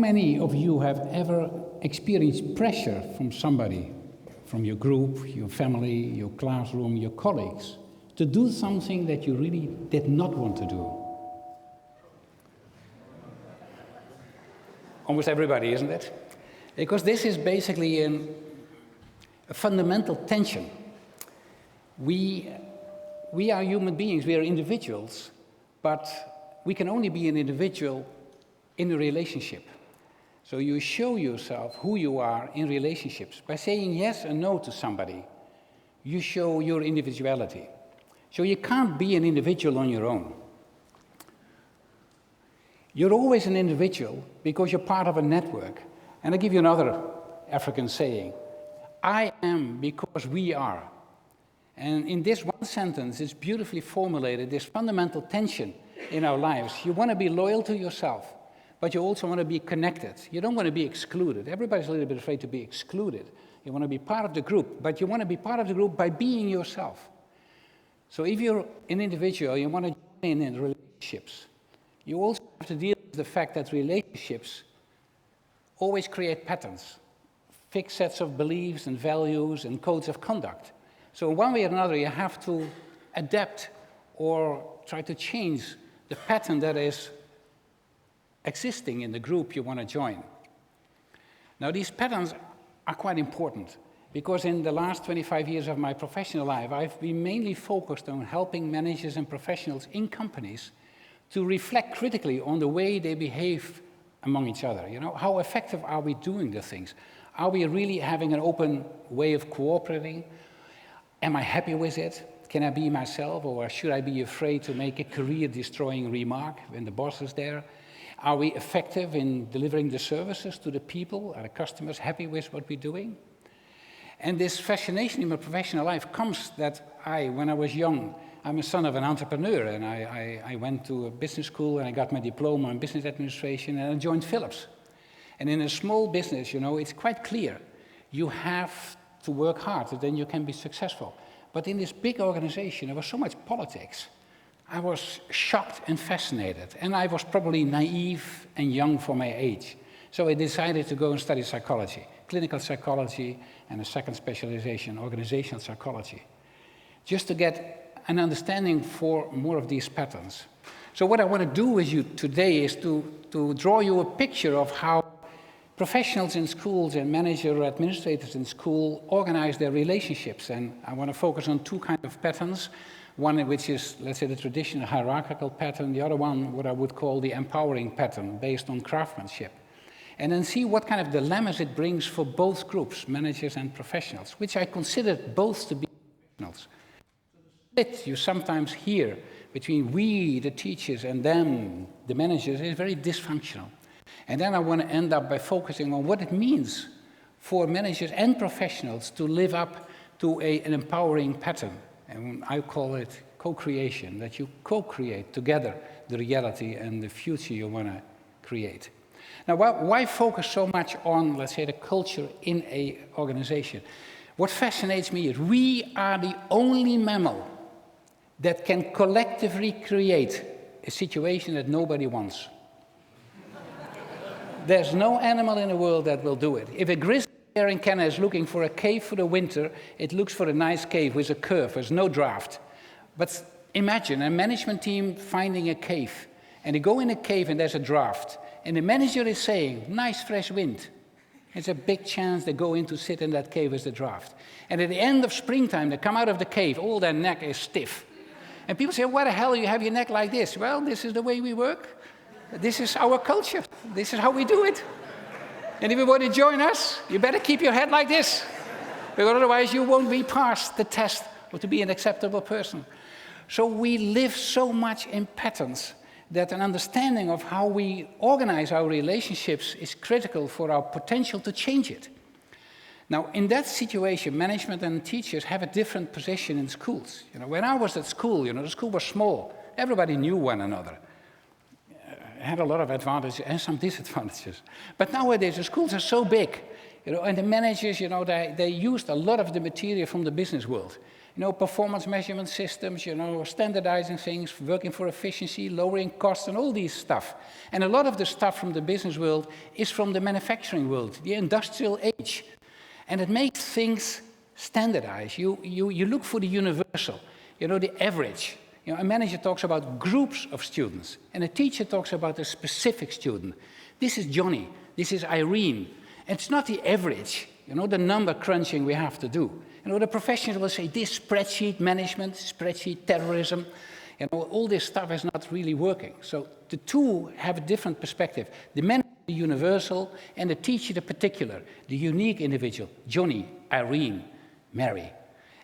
many of you have ever experienced pressure from somebody, from your group, your family, your classroom, your colleagues, to do something that you really did not want to do? Almost everybody, isn't it? Because this is basically a fundamental tension. We are human beings, we are individuals, but we can only be an individual in a relationship. So you show yourself who you are in relationships. By saying yes and no to somebody, you show your individuality. So you can't be an individual on your own. You're always an individual because you're part of a network. And I'll give you another African saying. I am because we are. And in this one sentence, it's beautifully formulated, this fundamental tension in our lives. You want to be loyal to yourself, but you also want to be connected. You don't want to be excluded. Everybody's a little bit afraid to be excluded. You want to be part of the group, but you want to be part of the group by being yourself. So if you're an individual, you want to join in relationships. You also have to deal with the fact that relationships always create patterns, fixed sets of beliefs and values and codes of conduct. So one way or another, you have to adapt or try to change the pattern that is existing in the group you want to join. Now, these patterns are quite important because in the last 25 years of my professional life, I've been mainly focused on helping managers and professionals in companies to reflect critically on the way they behave among each other. You know, how effective are we doing the things? Are we really having an open way of cooperating? Am I happy with it? Can I be myself, or should I be afraid to make a career-destroying remark when the boss is there? Are we effective in delivering the services to the people? Are the customers happy with what we're doing? And this fascination in my professional life comes that when I was young, I'm a son of an entrepreneur, and I went to a business school and I got my diploma in business administration and I joined Philips. And in a small business, you know, it's quite clear. You have to work hard, then you can be successful. But in this big organization, there was so much politics. I was shocked and fascinated, and I was probably naive and young for my age. So I decided to go and study psychology, clinical psychology, and a second specialization, organizational psychology, just to get an understanding for more of these patterns. So what I want to do with you today is to draw you a picture of how professionals in schools and managers or administrators in school organize their relationships. And I want to focus on two kinds of patterns. One which is, let's say, the traditional hierarchical pattern. The other one, what I would call the empowering pattern, based on craftsmanship. And then see what kind of dilemmas it brings for both groups, managers and professionals, which I consider both to be professionals. The split you sometimes hear between we, the teachers, and them, the managers, is very dysfunctional. And then I want to end up by focusing on what it means for managers and professionals to live up to an empowering pattern. And I call it co-creation, that you co-create together the reality and the future you want to create. Now, why focus so much on, let's say, the culture in an organization? What fascinates me is we are the only mammal that can collectively create a situation that nobody wants. There's no animal in the world that will do it. If a grizzly bear in Canada is looking for a cave for the winter, it looks for a nice cave with a curve, there's no draft. But imagine a management team finding a cave, and they go in a cave and there's a draft. And the manager is saying, nice fresh wind. It's a big chance they go in to sit in that cave with the draft. And at the end of springtime, they come out of the cave, all their neck is stiff. And people say, why the hell do you have your neck like this? Well, this is the way we work. This is our culture. This is how we do it. And if you want to join us, you better keep your head like this. Because otherwise you won't be past the test of to be an acceptable person. So we live so much in patterns that an understanding of how we organize our relationships is critical for our potential to change it. Now, in that situation, management and teachers have a different position in schools. You know, when I was at school, you know, the school was small. Everybody knew one another. Had a lot of advantages and some disadvantages. But nowadays, the schools are so big, you know, and the managers, you know, they used a lot of the material from the business world. performance measurement systems, standardizing things, working for efficiency, lowering costs, and all these stuff. And a lot of the stuff from the business world is from the manufacturing world, the industrial age. And it makes things standardized. You look for the universal, the average. A manager talks about groups of students, and a teacher talks about a specific student. This is Johnny, this is Irene. And it's not the average, the number crunching we have to do. The professionals will say, this spreadsheet management, spreadsheet terrorism, all this stuff is not really working. So the two have a different perspective. The manager, the universal, and the teacher, the particular, the unique individual, Johnny, Irene, Mary.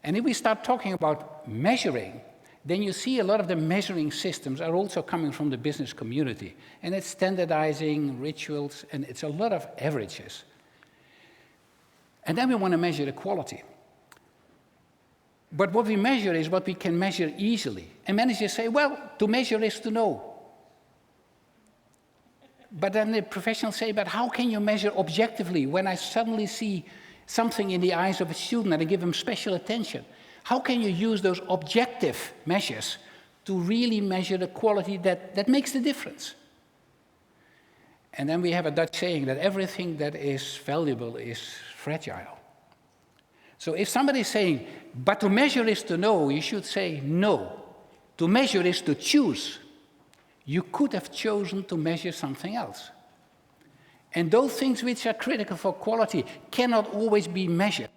And if we start talking about measuring, then you see a lot of the measuring systems are also coming from the business community. And it's standardizing, rituals, and it's a lot of averages. And then we want to measure the quality. But what we measure is what we can measure easily. And managers say, well, to measure is to know. But then the professionals say, but how can you measure objectively when I suddenly see something in the eyes of a student and I give them special attention? How can you use those objective measures to really measure the quality that makes the difference? And then we have a Dutch saying that everything that is valuable is fragile. So if somebody is saying, but to measure is to know, you should say, no. To measure is to choose. You could have chosen to measure something else. And those things which are critical for quality cannot always be measured.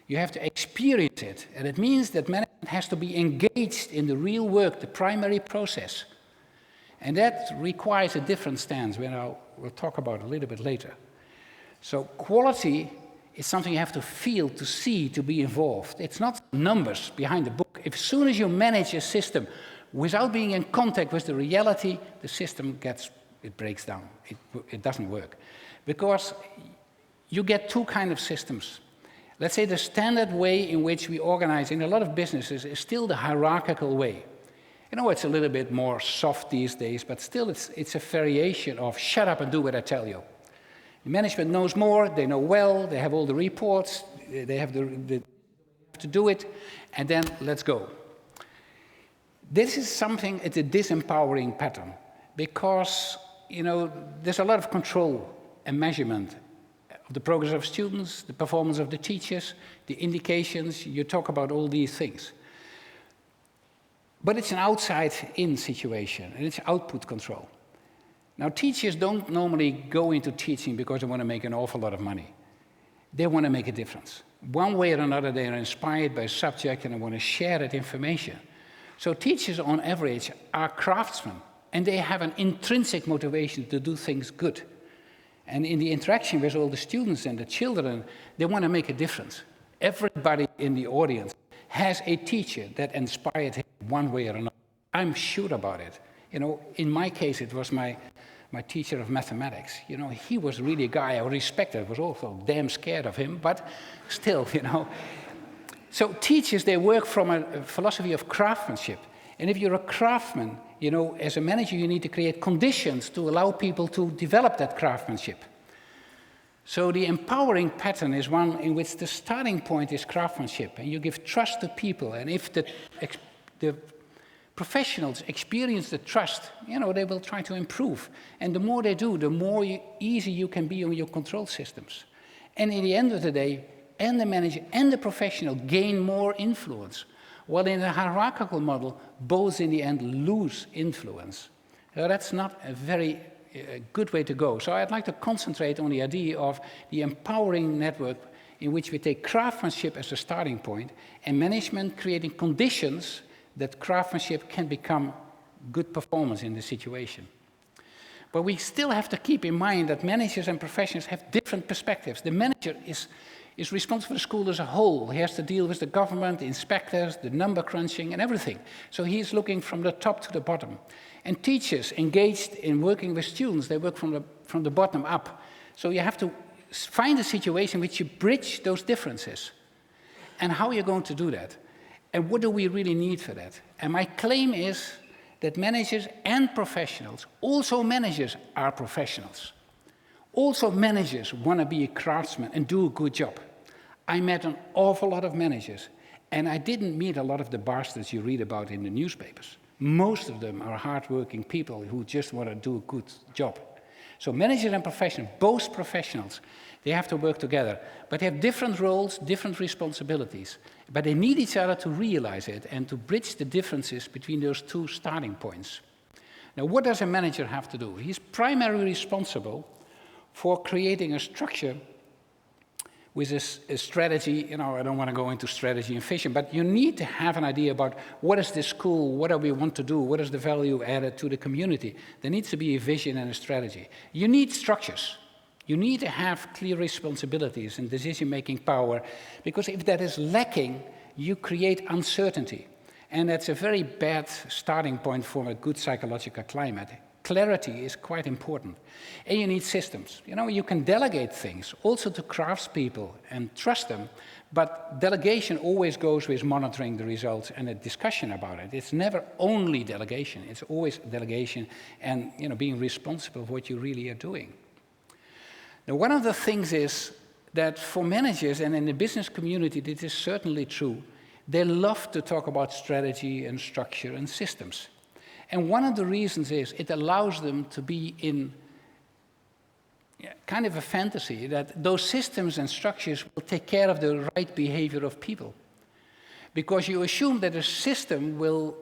You have to experience it, and it means that management has to be engaged in the real work, the primary process. And that requires a different stance, which we'll talk about a little bit later. So quality is something you have to feel, to see, to be involved. It's not numbers behind the book. As soon as you manage a system without being in contact with the reality, the system breaks down. It doesn't work. Because you get two kinds of systems. Let's say the standard way in which we organize in a lot of businesses is still the hierarchical way. It's a little bit more soft these days, but still it's a variation of shut up and do what I tell you. The management knows more, they know well, they have all the reports, they have to do it, and then let's go. This is something, it's a disempowering pattern, because there's a lot of control and measurement of the progress of students, the performance of the teachers, the indications, you talk about all these things. But it's an outside-in situation, and it's output control. Now, teachers don't normally go into teaching because they want to make an awful lot of money. They want to make a difference. One way or another, they are inspired by a subject and they want to share that information. So teachers, on average, are craftsmen, and they have an intrinsic motivation to do things good. And in the interaction with all the students and the children, they want to make a difference. Everybody in the audience has a teacher that inspired him one way or another. I'm sure about it. In my case, it was my teacher of mathematics. He was really a guy I respected. I was also damn scared of him, but still, So teachers, they work from a philosophy of craftsmanship. And if you're a craftsman, as a manager, you need to create conditions to allow people to develop that craftsmanship. So the empowering pattern is one in which the starting point is craftsmanship, and you give trust to people. And if the professionals experience the trust, they will try to improve. And the more they do, the more easy you can be on your control systems. And in the end of the day, and the manager and the professional gain more influence. While in a hierarchical model, both in the end lose influence. So that's not a very good way to go. So I'd like to concentrate on the idea of the empowering network in which we take craftsmanship as a starting point and management creating conditions that craftsmanship can become good performance in the situation. But we still have to keep in mind that managers and professionals have different perspectives. The manager is responsible for the school as a whole. He has to deal with the government, the inspectors, the number crunching, and everything. So he's looking from the top to the bottom. And teachers engaged in working with students, they work from the bottom up. So you have to find a situation in which you bridge those differences. And how are you going to do that? And what do we really need for that? And my claim is that managers and professionals, also managers are professionals. Also managers want to be a craftsman and do a good job. I met an awful lot of managers, And I didn't meet a lot of the bastards you read about in the newspapers. Most of them are hardworking people who just want to do a good job. So managers and professionals, both professionals, they have to work together. But they have different roles, different responsibilities. But they need each other to realize it and to bridge the differences between those two starting points. Now, what does a manager have to do? He's primarily responsible for creating a structure with a strategy. I don't want to go into strategy and vision, but you need to have an idea about what is this school, what do we want to do, what is the value added to the community. There needs to be a vision and a strategy. You need structures. You need to have clear responsibilities and decision-making power, because if that is lacking, you create uncertainty. And that's a very bad starting point for a good psychological climate. Clarity is quite important. And you need systems. You can delegate things, also to craftspeople, and trust them, but delegation always goes with monitoring the results and a discussion about it. It's never only delegation. It's always delegation and being responsible for what you really are doing. Now, one of the things is that for managers, and in the business community, this is certainly true, they love to talk about strategy and structure and systems. And one of the reasons is it allows them to be in kind of a fantasy that those systems and structures will take care of the right behavior of people. Because you assume that the system will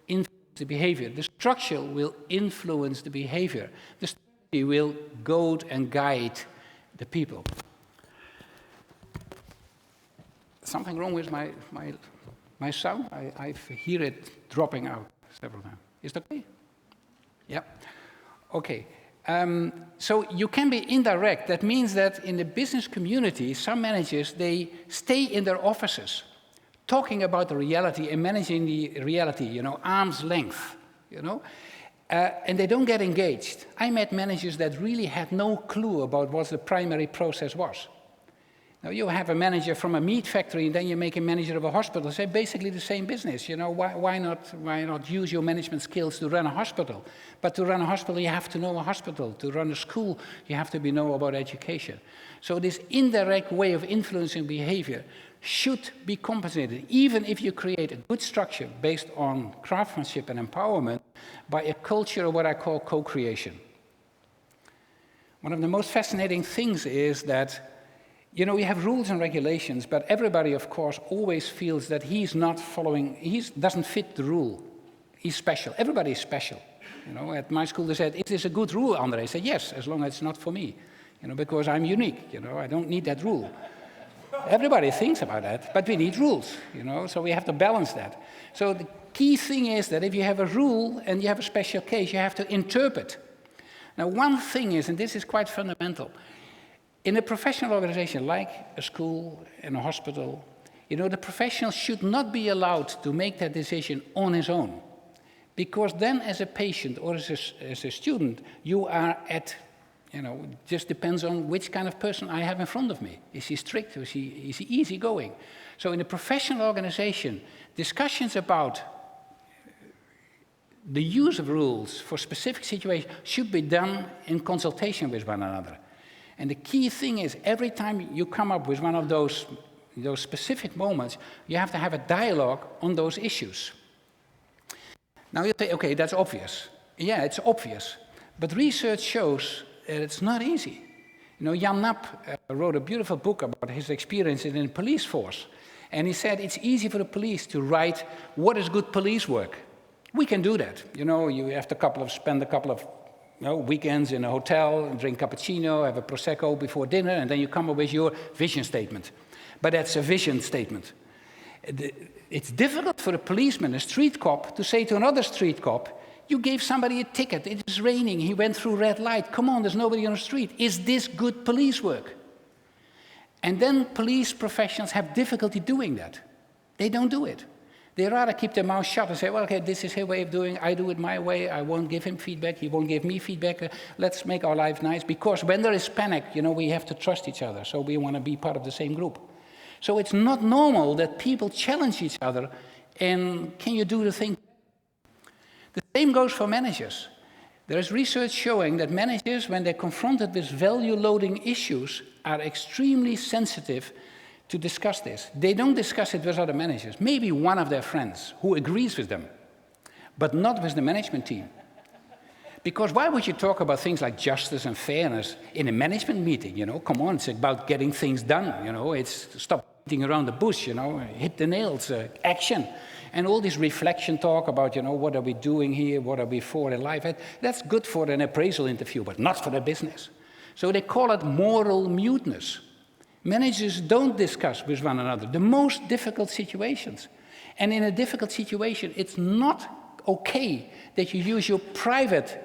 influence the behavior, the structure will influence the behavior, the strategy will goad and guide the people. Something wrong with my sound? I hear it dropping out several times. Is that okay? Yeah. Okay. So you can be indirect. That means that in the business community, some managers, they stay in their offices, talking about the reality and managing the reality, arm's length, and they don't get engaged. I met managers that really had no clue about what the primary process was. Now, you have a manager from a meat factory, and then you make a manager of a hospital. Say basically the same business. Why not use your management skills to run a hospital? But to run a hospital, you have to know a hospital. To run a school, you have to know about education. So this indirect way of influencing behavior should be compensated, even if you create a good structure based on craftsmanship and empowerment, by a culture of what I call co-creation. One of the most fascinating things is that we have rules and regulations, but everybody, of course, always feels that he's not following, he doesn't fit the rule. He's special. Everybody is special. At my school they said, "Is this a good rule, André?" I said, "Yes, as long as it's not for me, because I'm unique. I don't need that rule." Everybody thinks about that, but we need rules, so we have to balance that. So the key thing is that if you have a rule and you have a special case, you have to interpret. Now, one thing is, and this is quite fundamental, in a professional organization like a school and a hospital, the professional should not be allowed to make that decision on his own. Because then as a patient or as a student, you are at, just depends on which kind of person I have in front of me. Is he strict or is he easygoing? So in a professional organization, discussions about the use of rules for specific situations should be done in consultation with one another. And the key thing is, every time you come up with one of those specific moments, you have to have a dialogue on those issues. Now you say, okay, that's obvious. Yeah, it's obvious. But research shows that it's not easy. Jan Knapp wrote a beautiful book about his experiences in the police force. And he said it's easy for the police to write what is good police work. We can do that. You have to spend a couple of weekends in a hotel, drink cappuccino, have a Prosecco before dinner, and then you come up with your vision statement. But that's a vision statement. It's difficult for a policeman, a street cop, to say to another street cop, "You gave somebody a ticket, it is raining, he went through red light, come on, there's nobody on the street. Is this good police work?" And then police professionals have difficulty doing that. They don't do it. They rather keep their mouth shut and say, "Well, okay, this is his way of doing it. I do it my way. I won't give him feedback. He won't give me feedback. Let's make our life nice." Because when there is panic, we have to trust each other. So we want to be part of the same group. So it's not normal that people challenge each other and can you do the thing? The same goes for managers. There is research showing that managers, when they're confronted with value-loading issues, are extremely sensitive to discuss this. They don't discuss it with other managers. Maybe one of their friends who agrees with them, but not with the management team. Because why would you talk about things like justice and fairness in a management meeting? Come on, it's about getting things done. It's stop beating around the bush. Hit the nails, action. And all this reflection talk about, what are we doing here? What are we for in life? That's good for an appraisal interview, but not for the business. So they call it moral muteness. Managers don't discuss with one another the most difficult situations. And in a difficult situation, it's not okay that you use your private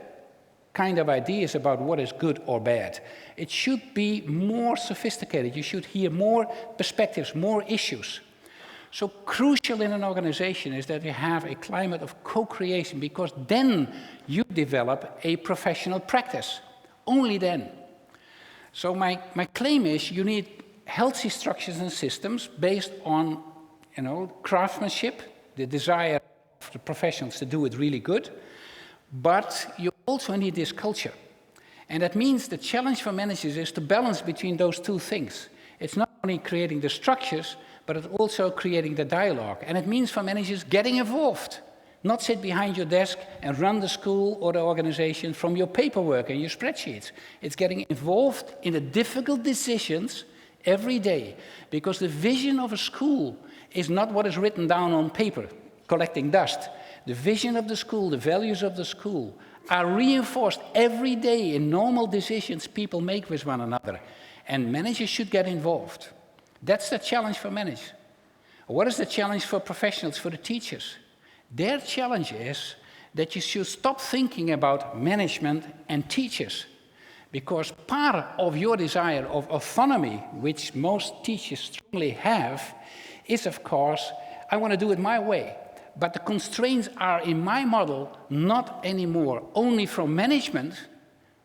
kind of ideas about what is good or bad. It should be more sophisticated. You should hear more perspectives, more issues. So crucial in an organization is that you have a climate of co-creation, because then you develop a professional practice. Only then. So my claim is you need healthy structures and systems based on craftsmanship, the desire of the professionals to do it really good, but you also need this culture. And that means the challenge for managers is to balance between those two things. It's not only creating the structures, but it's also creating the dialogue. And it means for managers getting involved, not sit behind your desk and run the school or the organization from your paperwork and your spreadsheets. It's getting involved in the difficult decisions every day, because the vision of a school is not what is written down on paper, collecting dust. The vision of the school, the values of the school, are reinforced every day in normal decisions people make with one another. And managers should get involved. That's the challenge for managers. What is the challenge for professionals, for the teachers? Their challenge is that you should stop thinking about management and teachers. Because part of your desire of autonomy, which most teachers strongly have, is, of course, I want to do it my way. But the constraints are, in my model, not anymore only from management,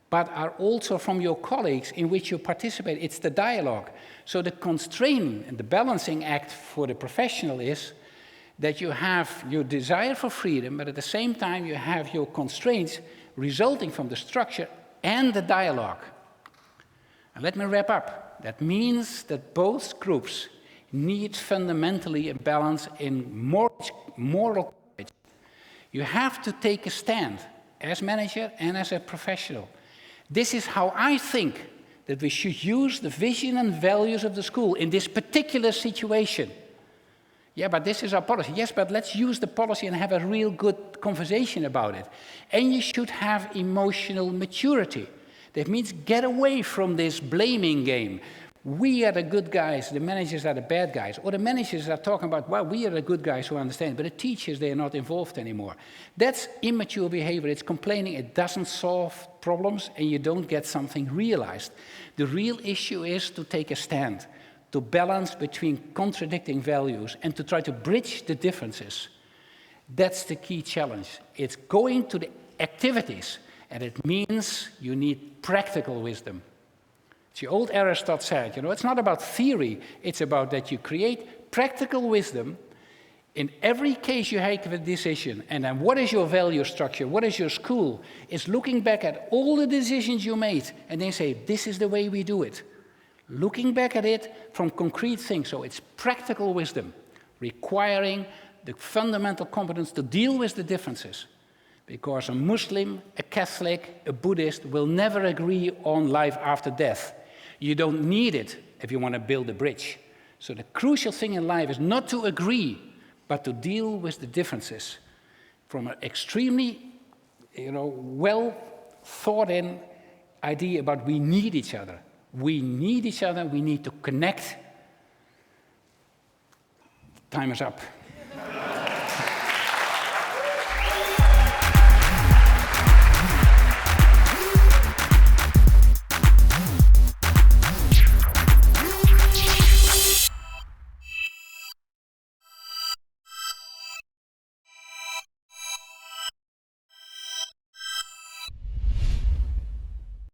but are also from your colleagues in which you participate. It's the dialogue. So the constraint and the balancing act for the professional is that you have your desire for freedom, but at the same time you have your constraints resulting from the structure and the dialogue. And let me wrap up. That means that both groups need fundamentally a balance in moral courage. You have to take a stand as manager and as a professional. This is how I think that we should use the vision and values of the school in this particular situation. Yeah, but this is our policy. Yes, but let's use the policy and have a real good conversation about it. And you should have emotional maturity. That means get away from this blaming game. We are the good guys, the managers are the bad guys. Or the managers are talking about, well, we are the good guys who understand, but the teachers, they are not involved anymore. That's immature behavior. It's complaining. It doesn't solve problems, and you don't get something realized. The real issue is to take a stand, to balance between contradicting values, and to try to bridge the differences. That's the key challenge. It's going to the activities, and it means you need practical wisdom. The old Aristotle said, it's not about theory, it's about that you create practical wisdom in every case you make a decision. And then what is your value structure? What is your school? It's looking back at all the decisions you made and then say, this is the way we do it. Looking back at it from concrete things. So it's practical wisdom, requiring the fundamental competence to deal with the differences. Because a Muslim, a Catholic, a Buddhist will never agree on life after death. You don't need it if you want to build a bridge. So the crucial thing in life is not to agree, but to deal with the differences from an extremely, well thought in idea about we need each other. We need each other, we need to connect. Time is up.